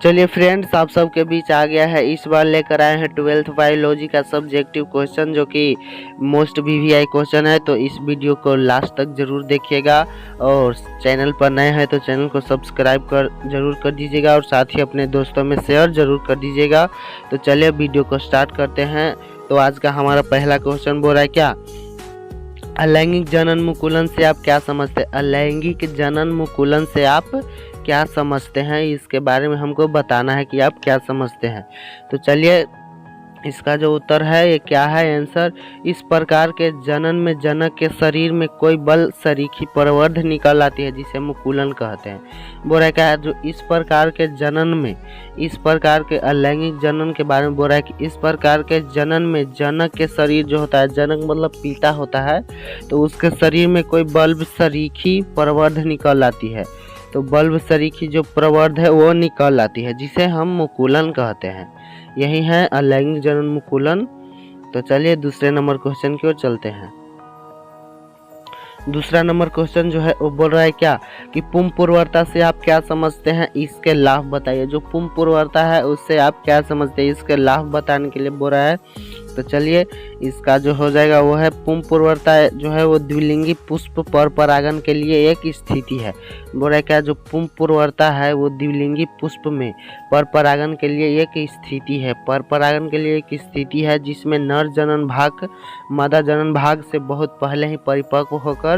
चलिए फ्रेंड्स, आप सबके बीच आ गया है। इस बार लेकर आए हैं 12th बायोलॉजी का सब्जेक्टिव क्वेश्चन, जो कि मोस्ट वीवीआई क्वेश्चन है। तो इस वीडियो को लास्ट तक जरूर देखिएगा और चैनल पर नए हैं तो चैनल को सब्सक्राइब जरूर कर दीजिएगा और साथ ही अपने दोस्तों में शेयर जरूर कर दीजिएगा। तो चलिए वीडियो को स्टार्ट करते हैं। तो आज का हमारा पहला क्वेश्चन बोल रहा है क्या, अलैंगिक जनन मुकुलन से आप क्या समझते हैं। अलैंगिक जनन मुकुलन से आप क्या समझते हैं, इसके बारे में हमको बताना है कि आप क्या समझते हैं। तो चलिए इसका जो उत्तर है ये क्या है आंसर, इस प्रकार के जनन में जनक के शरीर में कोई बल सरीखी प्रवर्ध निकल आती है जिसे मुकुलन कहते हैं। बोल रहा है क्या, जो इस प्रकार के जनन में, इस प्रकार के अलैंगिक जनन के बारे में बोल रहा है कि इस प्रकार के जनन में जनक के शरीर जो होता है, जनक मतलब पिता होता है, तो उसके शरीर में कोई बल्ब सरीखी प्रवर्ध निकल आती है। तो बल्ब सरीखी जो प्रवर्ध है वो निकल आती है जिसे हम मुकुलन कहते हैं। यही है अलैंगिक जनन मुकुलन। तो चलिए दूसरे नंबर क्वेश्चन की ओर चलते हैं। दूसरा नंबर क्वेश्चन जो है वो बोल रहा है क्या कि पुंप पूर्वता से आप क्या समझते हैं, इसके लाभ बताइए। जो पुंप पूर्वता है उससे आप क्या समझते हैं, इसके लाभ बताने के लिए बोल रहा है। तो चलिए इसका जो हो जाएगा वो है, पुंप पूर्वता जो है वो द्विलिंगी पुष्प पर परागन के लिए एक स्थिति है। बोल रहा है क्या, जो पुंप पूर्वता है वो द्विलिंगी पुष्प में पर परागन के लिए एक स्थिति है। पर परागन के लिए एक स्थिति है जिसमें नर जनन भाग मादा जनन भाग से बहुत पहले ही परिपक्व होकर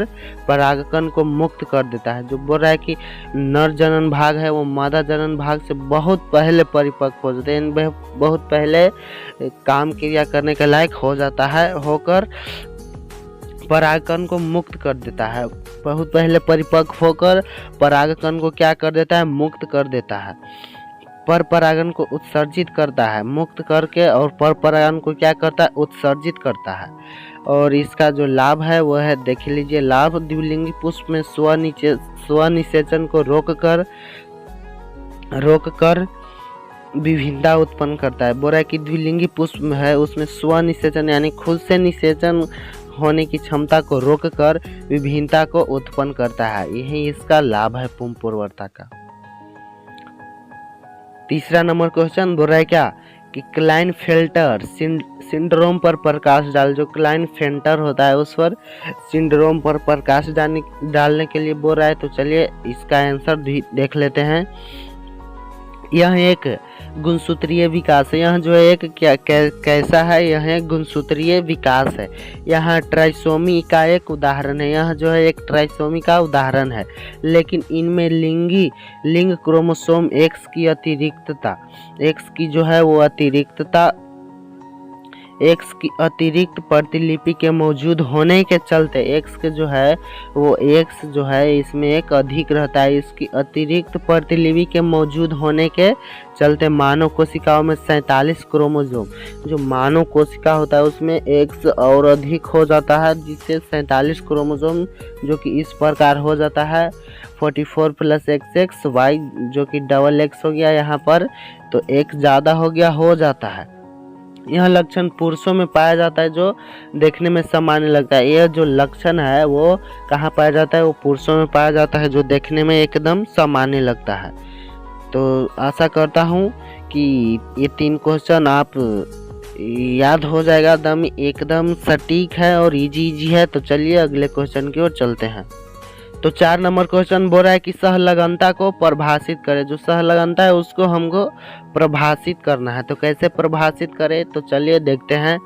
परागकण को मुक्त कर देता है। जो बोल रहा है कि नर जनन भाग है वो मादा जनन भाग से बहुत पहले परिपक्व हो जाते हैं, बहुत पहले काम क्रिया करने के लायक हो जाता है, होकर परागकण को मुक्त कर देता है। बहुत पहले परिपक्व होकर परागकण को क्या कर देता है, मुक्त कर देता है। पर परागन को उत्सर्जित करता है, मुक्त करके, और पर परागन को क्या करता है, उत्सर्जित करता है। और इसका जो लाभ है वह है, देख लीजिए लाभ, द्विलिंगी पुष्प में स्वनिषेचन को रोककर विभिन्नता उत्पन्न करता है। बोल रहा है कि द्विलिंगी पुष्प में है उसमें स्वनिषेचन यानी खुद से निषेचन होने की क्षमता को रोककर विभिन्नता को उत्पन्न करता है। यही इसका लाभ है पुंप पूर्वता का। तीसरा नंबर क्वेश्चन बोल रहा है क्या कि क्लाइनफेल्टर सिंड्रोम पर प्रकाश डाल। जो क्लाइनफेल्टर होता है उस पर सिंड्रोम पर प्रकाश डालने के लिए बोल रहा है। तो चलिए इसका आंसर देख लेते हैं। यह एक गुणसूत्रीय विकास है। यह जो है एक कैसा है, यह एक गुणसूत्रीय विकास है। यह ट्राइसोमी का एक उदाहरण है। यह जो है एक ट्राइसोमी का उदाहरण है, लेकिन इनमें लिंग क्रोमोसोम एक्स की अतिरिक्तता, एक्स की जो है वो अतिरिक्तता, एक्स की अतिरिक्त प्रतिलिपि के मौजूद होने के चलते, एक्स के जो है वो एक्स जो है इसमें एक अधिक रहता है। इसकी अतिरिक्त प्रतिलिपि के मौजूद होने के चलते मानव कोशिकाओं में 47 क्रोमोसोम, जो मानव कोशिका होता है उसमें एक्स और अधिक हो जाता है, जिससे 47 क्रोमोसोम जो कि इस प्रकार हो जाता है 44 + XX Y, जो कि डबल एक्स हो गया यहाँ पर, तो एक ज़्यादा हो जाता है। यह लक्षण पुरुषों में पाया जाता है जो देखने में सामान्य लगता है। यह जो लक्षण है वो कहाँ पाया जाता है, वो पुरुषों में पाया जाता है जो देखने में एकदम सामान्य लगता है। तो आशा करता हूँ कि ये 3 क्वेश्चन आप याद हो जाएगा, एकदम सटीक है और इजी है। तो चलिए अगले क्वेश्चन की ओर चलते हैं। तो 4 नंबर क्वेश्चन बोल रहा है कि सहलगनता को परिभाषित करें। जो सहलगनता है उसको हमको परिभाषित करना है। तो कैसे परिभाषित करें, तो चलिए देखते हैं।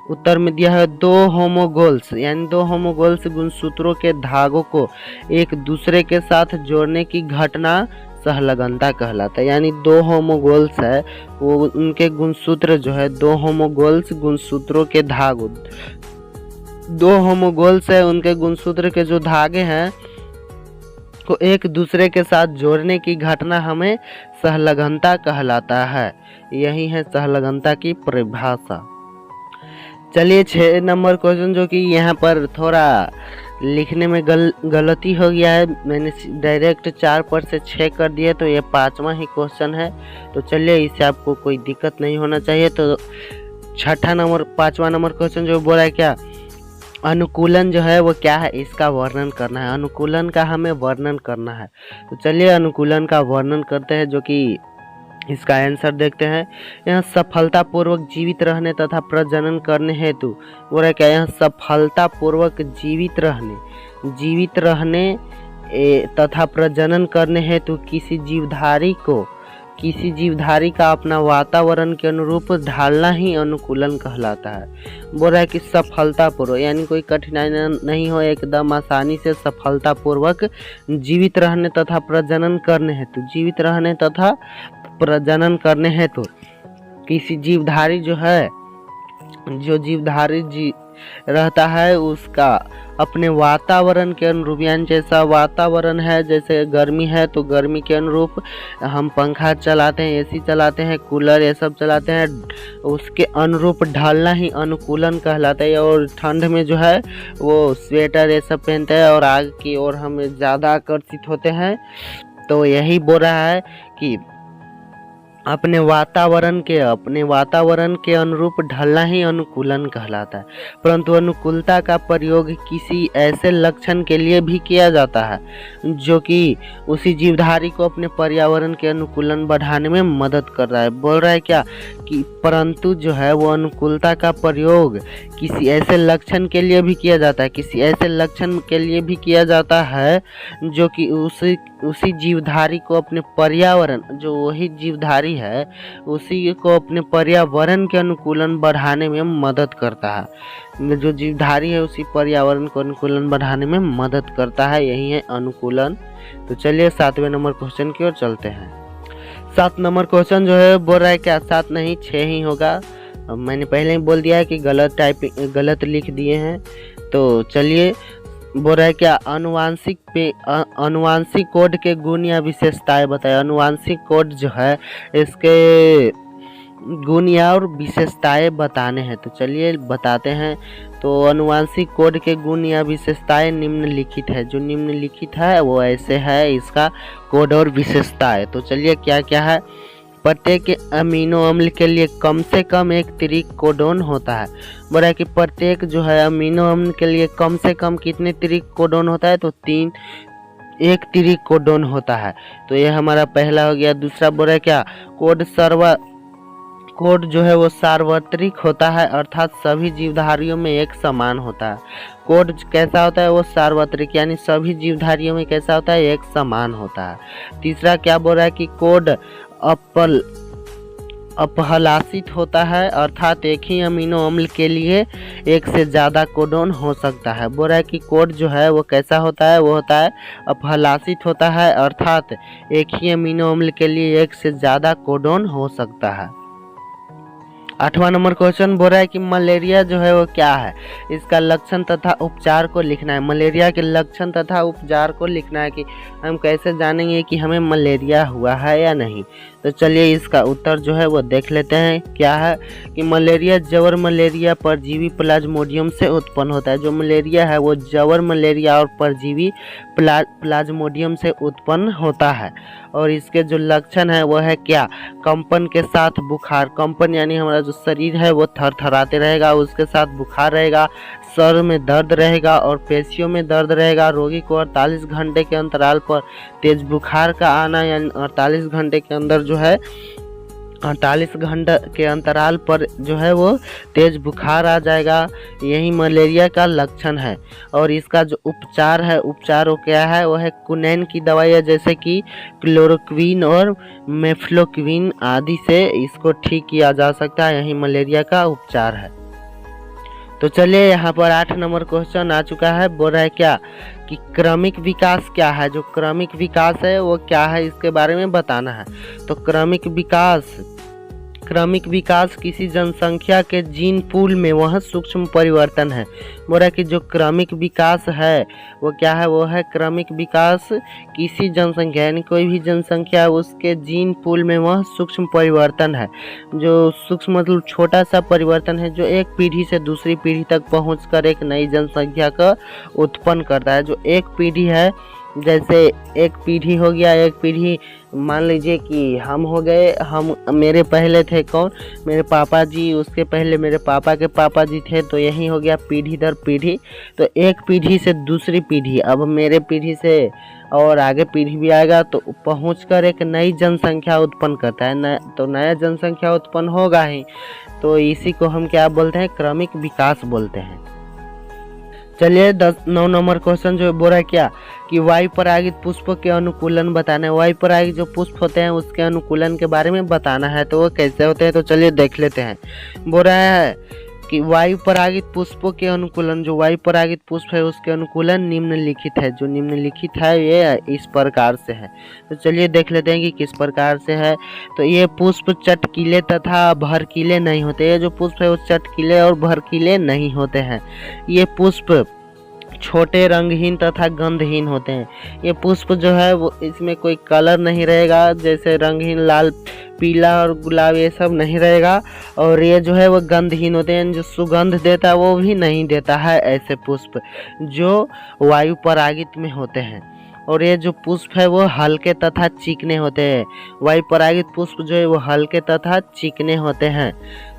उत्तर में दिया है 2 होमोगोल्स, यानी 2 होमोगोल्स गुणसूत्रों के धागों को एक दूसरे के साथ जोड़ने की घटना सहलगनता कहलाता है। यानी 2 होमोगोल्स है वो, उनके गुणसूत्र जो है 2 होमोगोल्स गुणसूत्रों के धागे, 2 होमोगोल्स है उनके गुणसूत्र के जो धागे हैं को एक दूसरे के साथ जोड़ने की घटना हमें सहलगनता कहलाता है। यही है सहलगनता की परिभाषा। चलिए 6 नंबर क्वेश्चन, जो कि यहाँ पर थोड़ा लिखने में गलती हो गया है, मैंने डायरेक्ट 4 पर से 6 कर दिया, तो ये 5वां ही क्वेश्चन है। तो चलिए इससे आपको कोई दिक्कत नहीं होना चाहिए। तो 5वां नंबर क्वेश्चन जो बोला है क्या, अनुकूलन जो है वो क्या है, इसका वर्णन करना है। अनुकूलन का हमें वर्णन करना है। तो चलिए अनुकूलन का वर्णन करते हैं, जो कि इसका आंसर देखते हैं। यहाँ सफलतापूर्वक जीवित रहने तथा प्रजनन करने हेतु बोल रहा है क्या, यहाँ सफलतापूर्वक जीवित रहने तथा प्रजनन करने हेतु किसी जीवधारी का अपना वातावरण के अनुरूप ढालना ही अनुकूलन कहलाता है। बोल रहा है कि सफलतापूर्वक यानी कोई कठिनाई नहीं हो, एकदम आसानी से सफलतापूर्वक जीवित रहने तथा प्रजनन करने हेतु किसी जीवधारी जो जीवधारी रहता है उसका अपने वातावरण के अनुरूप, यानी जैसा वातावरण है, जैसे गर्मी है तो गर्मी के अनुरूप हम पंखा चलाते हैं, एसी चलाते हैं, कूलर ये सब चलाते हैं, उसके अनुरूप ढालना ही अनुकूलन कहलाता है। और ठंड में जो है वो स्वेटर ये सब पहनते हैं और आग की ओर हम ज़्यादा आकर्षित होते हैं। तो यही बोल रहा है कि अपने वातावरण के अनुरूप ढलना ही अनुकूलन कहलाता है। परंतु अनुकूलता का प्रयोग किसी ऐसे लक्षण के लिए भी किया जाता है जो कि उसी जीवधारी को अपने पर्यावरण के अनुकूलन बढ़ाने में मदद कर रहा है। बोल रहा है क्या कि परंतु जो है वो अनुकूलता का प्रयोग किसी ऐसे लक्षण के लिए भी किया जाता है जो कि उसी जीवधारी को अपने पर्यावरण, जो वही जीवधारी है उसी को अपने पर्यावरण के अनुकूलन बढ़ाने में मदद करता है। जो जीवधारी है उसी पर्यावरण को अनुकूलन बढ़ाने में मदद करता है, यही है अनुकूलन। तो चलिए 7वें नंबर क्वेश्चन की ओर चलते हैं। 7 नंबर क्वेश्चन जो है बोल रहा है क्या 7 नहीं 6 ही होगा। मैंने पहले ही बोल दिया है कि गलत लिख दिए हैं। तो चलिए बोल रहा है क्या अनुवांशिक कोड के गुण या विशेषताएं बताएं। अनुवांशिक कोड जो है इसके गुण या और विशेषताएं बताने हैं। तो चलिए बताते हैं। तो अनुवांशिक कोड के गुण या विशेषताएं निम्नलिखित है। जो निम्नलिखित है वो ऐसे है इसका कोड और विशेषताएं। तो चलिए क्या क्या है। प्रत्येक अमीनो अम्ल के लिए कम से कम एक त्रिक कोडोन होता है। बोला कि प्रत्येक जो है अमीनो अम्ल के लिए कम से कम कितने त्रिक कोडोन होता है, तो 3 एक त्रिक कोडोन होता है। तो ये हमारा पहला हो गया। दूसरा बोला क्या कोड जो है वो सार्वत्रिक होता है, अर्थात सभी जीवधारियों में एक समान होता है। कोड कैसा होता है, वो सार्वत्रिक यानी सभी जीवधारियों में कैसा होता है, एक समान होता है। तीसरा क्या बोल रहा है कि कोड अपहलासित होता है, अर्थात एक ही अमीनो अम्ल के लिए एक से ज़्यादा कोडोन हो सकता है। बोल रहा है कि कोड जो है वो कैसा होता है, वो होता है अपहलासित होता है, अर्थात एक ही अमीनो अम्ल के लिए एक से ज़्यादा कोडोन हो सकता है। 8वां नंबर क्वेश्चन बोल रहा है कि मलेरिया जो है वो क्या है, इसका लक्षण तथा उपचार को लिखना है। मलेरिया के लक्षण तथा उपचार को लिखना है कि हम कैसे जानेंगे कि हमें मलेरिया हुआ है या नहीं। तो चलिए इसका उत्तर जो है वो देख लेते हैं। क्या है कि मलेरिया जवर मलेरिया परजीवी प्लाज्मोडियम से उत्पन्न होता है। जो मलेरिया है वो जवर मलेरिया और परजीवी प्लाज्मोडियम से उत्पन्न होता है। और इसके जो लक्षण है वो है क्या, कंपन के साथ बुखार। कंपन यानी हमारा जो शरीर है वो थरथराते रहेगा, उसके साथ बुखार रहेगा, सर में दर्द रहेगा और पेशियों में दर्द रहेगा। रोगी को 48 घंटे के अंतराल पर तेज बुखार का आना, यानी 48 घंटे के अंदर जो है 48 घंटे के अंतराल पर जो है वो तेज बुखार आ जाएगा। यही मलेरिया का लक्षण है। और इसका जो उपचार है, उपचार वो क्या है, वो है कुनैन की दवाई, जैसे कि क्लोरोक्विन और मेफ्लोक्विन आदि से इसको ठीक किया जा सकता है। यही मलेरिया का उपचार है। तो चलिए यहाँ पर 8 नंबर क्वेश्चन आ चुका है। बोल रहा है क्या कि क्रमिक विकास क्या है। जो क्रमिक विकास है वो क्या है, इसके बारे में बताना है। तो क्रमिक विकास किसी जनसंख्या के जीन पूल में वह सूक्ष्म परिवर्तन है। बोल रहा है कि जो क्रमिक विकास है वो क्या है, वो है क्रमिक विकास किसी जनसंख्या यानी कोई भी जनसंख्या उसके जीन पूल में वह सूक्ष्म परिवर्तन है। जो सूक्ष्म मतलब छोटा सा परिवर्तन है जो एक पीढ़ी से दूसरी पीढ़ी तक पहुंचकर एक नई जनसंख्या का उत्पन्न करता है। जो एक पीढ़ी है जैसे एक पीढ़ी हो गया, एक पीढ़ी मान लीजिए कि हम हो गए, हम मेरे पहले थे कौन, मेरे पापा जी, उसके पहले मेरे पापा के पापा जी थे, तो यही हो गया पीढ़ी दर पीढ़ी। तो एक पीढ़ी से दूसरी पीढ़ी, अब मेरे पीढ़ी से और आगे पीढ़ी भी आएगा तो पहुंचकर एक नई जनसंख्या उत्पन्न करता है, तो नया जनसंख्या उत्पन्न होगा ही। तो इसी को हम क्या बोलते हैं, क्रमिक विकास बोलते हैं। चलिए 9 नंबर क्वेश्चन जो बोल रहा है क्या कि वायु परागित पुष्प के अनुकूलन बताना है। वायु परागित जो पुष्प होते हैं उसके अनुकूलन के बारे में बताना है, तो वो कैसे होते हैं, तो चलिए देख लेते हैं। बोल रहा है कि वायु परागित पुष्पों के अनुकूलन, जो वायु परागित पुष्प है उसके अनुकूलन निम्नलिखित है। जो निम्नलिखित है ये इस प्रकार से है, तो चलिए देख लेते हैं कि किस प्रकार से है। तो ये पुष्प चटकीले तथा भड़कीले नहीं होते। ये जो पुष्प है वो चटकीले और भड़कीले नहीं होते हैं। ये पुष्प छोटे, रंगहीन तथा गंधहीन होते हैं। ये पुष्प जो है वो इसमें कोई कलर नहीं रहेगा, जैसे रंगहीन लाल, पीला और गुलाब ये सब नहीं रहेगा। और ये जो है वो गंधहीन होते हैं, जो सुगंध देता है वो भी नहीं देता है ऐसे पुष्प जो वायु परागित में होते हैं। और ये जो पुष्प है वो हल्के तथा चिकने होते हैं। वायु परागित पुष्प जो है वो हल्के तथा चिकने होते हैं।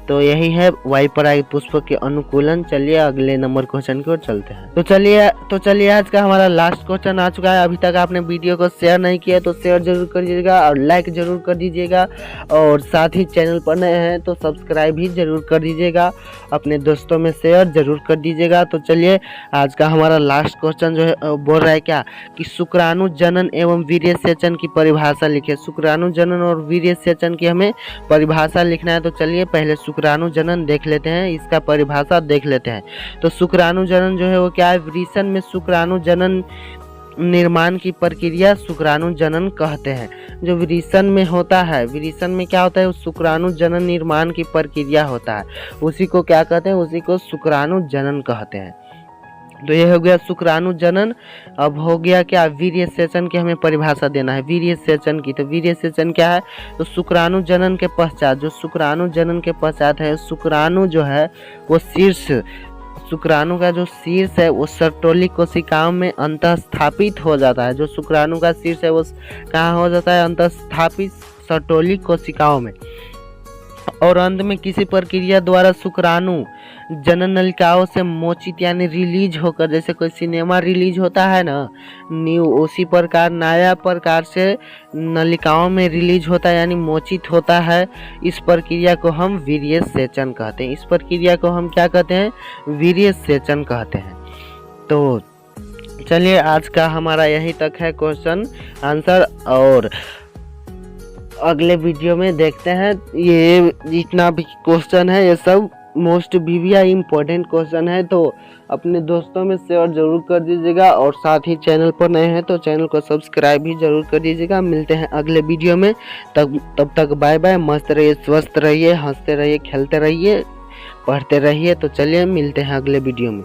तो यही है वायु परागित पुष्प के अनुकूलन। चलिए अगले नंबर क्वेश्चन की ओर चलते हैं। तो चलिए आज का हमारा लास्ट क्वेश्चन आ चुका है। अभी तक आपने वीडियो को शेयर नहीं किया तो शेयर जरूर कर दीजिएगा और लाइक जरूर कर दीजिएगा, और साथ ही चैनल पर नए हैं तो सब्सक्राइब भी जरूर कर दीजिएगा, अपने दोस्तों में शेयर जरूर कर दीजिएगा। तो चलिए आज का हमारा लास्ट क्वेश्चन जो है बोल रहा है क्या कि शुक्राणु जनन एवं वीर्य सेचन की परिभाषा लिखे। शुक्राणु जनन और वीर्य सेचन की हमें परिभाषा लिखना है। तो चलिए पहले शुक्राणु जनन देख लेते हैं, इसका परिभाषा देख लेते हैं। तो शुक्राणु जनन जो है वो क्या है, वृषण में शुक्राणु जनन निर्माण की प्रक्रिया शुक्राणु जनन कहते हैं। जो वृषण में होता है, वृषण में क्या होता है, शुक्राणु जनन निर्माण की प्रक्रिया होता है, उसी को क्या कहते हैं, उसी को शुक्राणु जनन कहते हैं। तो ये हो गया शुक्राणु जनन। अब हो गया क्या, वीर्य सेचन की हमें परिभाषा देना है वीर्य सेचन की। तो वीर्य सेचन क्या है, तो शुक्राणु जनन के पश्चात, जो शुक्राणु जनन के पश्चात है, शुक्राणु जो है वो शीर्ष, शुक्राणु का जो शीर्ष है वो सर्टोली कोशिकाओं में अंतःस्थापित हो जाता है। जो शुक्राणु का शीर्ष है वो कहाँ हो जाता है, अंतःस्थापित सर्टोली कोशिकाओं में। और अंत में किसी प्रक्रिया द्वारा शुक्राणु जनन नलिकाओं से मोचित यानी रिलीज होकर, जैसे कोई सिनेमा रिलीज होता है ना न्यू, उसी प्रकार नया प्रकार से नलिकाओं में रिलीज होता है यानी मोचित होता है। इस प्रक्रिया को हम वीर्य सेचन कहते हैं। इस प्रक्रिया को हम क्या कहते हैं, वीर्य सेचन कहते हैं। तो चलिए आज का हमारा यही तक है क्वेश्चन आंसर, और अगले वीडियो में देखते हैं। ये जितना भी क्वेश्चन है ये सब मोस्ट वीविया इम्पोर्टेंट क्वेश्चन है, तो अपने दोस्तों में शेयर जरूर कर दीजिएगा, और साथ ही चैनल पर नए हैं तो चैनल को सब्सक्राइब भी जरूर कर दीजिएगा। मिलते हैं अगले वीडियो में, तब तक बाय बाय। मस्त रहिए, स्वस्थ रहिए, हंसते रहिए, खेलते रहिए, पढ़ते रहिए। तो चलिए मिलते हैं अगले वीडियो में।